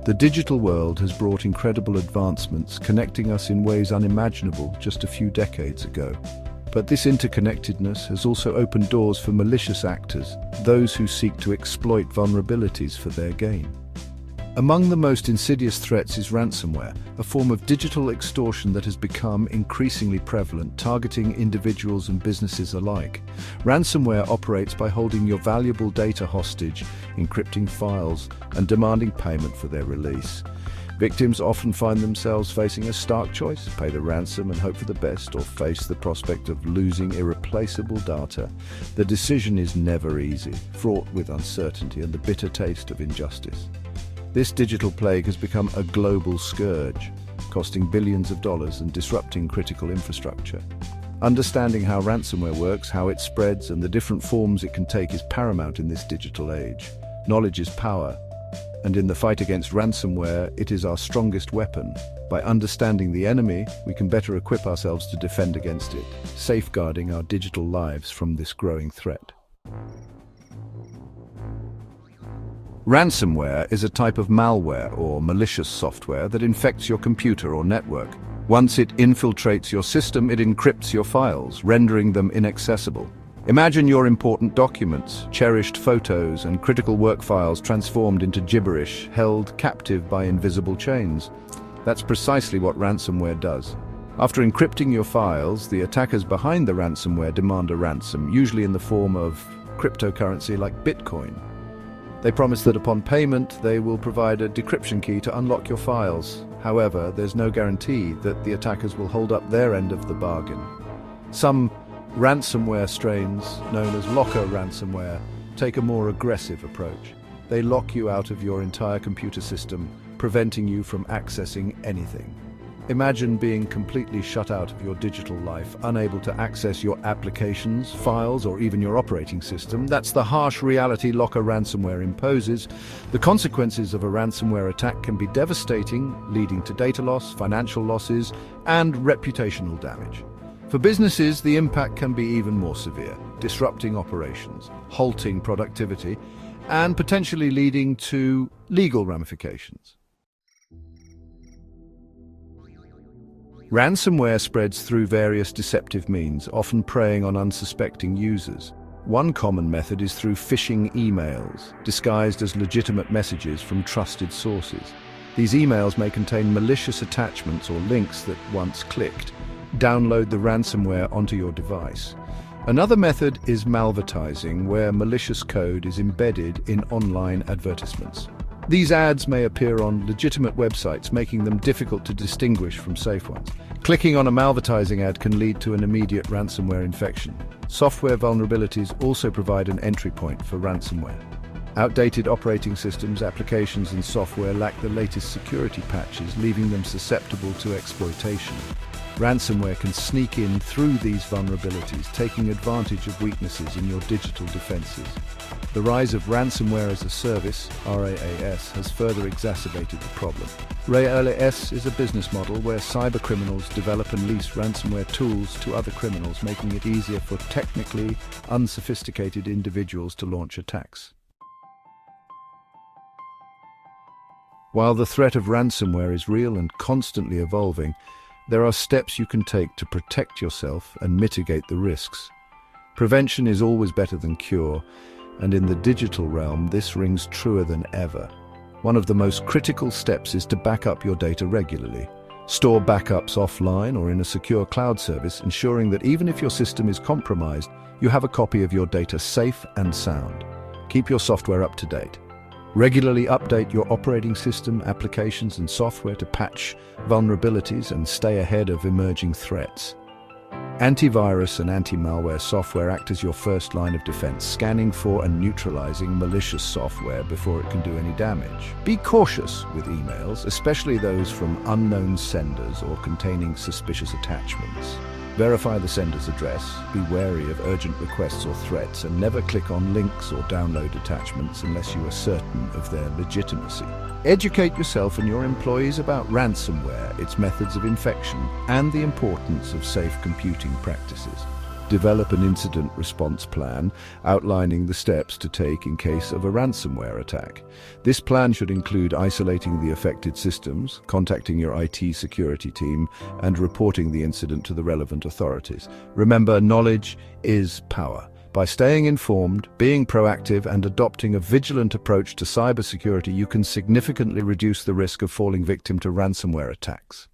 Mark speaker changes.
Speaker 1: The digital world has brought incredible advancements, connecting us in ways unimaginable just a few decades ago. But this interconnectedness has also opened doors for malicious actors, those who seek to exploit vulnerabilities for their gain. Among the most insidious threats is ransomware, a form of digital extortion that has become increasingly prevalent, targeting individuals and businesses alike. Ransomware operates by holding your valuable data hostage, encrypting files, and demanding payment for their release. Victims often find themselves facing a stark choice: pay the ransom and hope for the best, or face the prospect of losing irreplaceable data. The decision is never easy, fraught with uncertainty and the bitter taste of injustice. This digital plague has become a global scourge, costing billions of dollars and disrupting critical infrastructure. Understanding how ransomware works, how it spreads, and the different forms it can take is paramount in this digital age. Knowledge is power, and in the fight against ransomware, it is our strongest weapon. By understanding the enemy, we can better equip ourselves to defend against it, safeguarding our digital lives from this growing threat. Ransomware is a type of malware or malicious software that infects your computer or network. Once it infiltrates your system, it encrypts your files, rendering them inaccessible. Imagine your important documents, cherished photos, and critical work files transformed into gibberish, held captive by invisible chains. That's precisely what ransomware does. After encrypting your files, the attackers behind the ransomware demand a ransom, usually in the form of cryptocurrency like Bitcoin. They promise that upon payment, they will provide a decryption key to unlock your files. However, there's no guarantee that the attackers will hold up their end of the bargain. Some ransomware strains, known as locker ransomware, take a more aggressive approach. They lock you out of your entire computer system, preventing you from accessing anything. Imagine being completely shut out of your digital life, unable to access your applications, files, or even your operating system. That's the harsh reality locker ransomware imposes. The consequences of a ransomware attack can be devastating, leading to data loss, financial losses, and reputational damage. For businesses, the impact can be even more severe, disrupting operations, halting productivity, and potentially leading to legal ramifications. Ransomware spreads through various deceptive means, often preying on unsuspecting users. One common method is through phishing emails, disguised as legitimate messages from trusted sources. These emails may contain malicious attachments or links that, once clicked, download the ransomware onto your device. Another method is malvertising, where malicious code is embedded in online advertisements. These ads may appear on legitimate websites, making them difficult to distinguish from safe ones. Clicking on a malvertising ad can lead to an immediate ransomware infection. Software vulnerabilities also provide an entry point for ransomware. Outdated operating systems, applications, and software lack the latest security patches, leaving them susceptible to exploitation. Ransomware can sneak in through these vulnerabilities, taking advantage of weaknesses in your digital defenses. The rise of ransomware as a service, RaaS, has further exacerbated the problem. RaaS is a business model where cybercriminals develop and lease ransomware tools to other criminals, making it easier for technically unsophisticated individuals to launch attacks. While the threat of ransomware is real and constantly evolving, there are steps you can take to protect yourself and mitigate the risks. Prevention is always better than cure, and in the digital realm, this rings truer than ever. One of the most critical steps is to back up your data regularly. Store backups offline or in a secure cloud service, ensuring that even if your system is compromised, you have a copy of your data safe and sound. Keep your software up to date. Regularly update your operating system, applications, and software to patch vulnerabilities and stay ahead of emerging threats. Antivirus and anti-malware software act as your first line of defense, scanning for and neutralizing malicious software before it can do any damage. Be cautious with emails, especially those from unknown senders or containing suspicious attachments. Verify the sender's address, be wary of urgent requests or threats, and never click on links or download attachments unless you are certain of their legitimacy. Educate yourself and your employees about ransomware, its methods of infection, and the importance of safe computing practices. Develop an incident response plan outlining the steps to take in case of a ransomware attack. This plan should include isolating the affected systems, contacting your IT security team, and reporting the incident to the relevant authorities. Remember, knowledge is power. By staying informed, being proactive, and adopting a vigilant approach to cybersecurity, you can significantly reduce the risk of falling victim to ransomware attacks.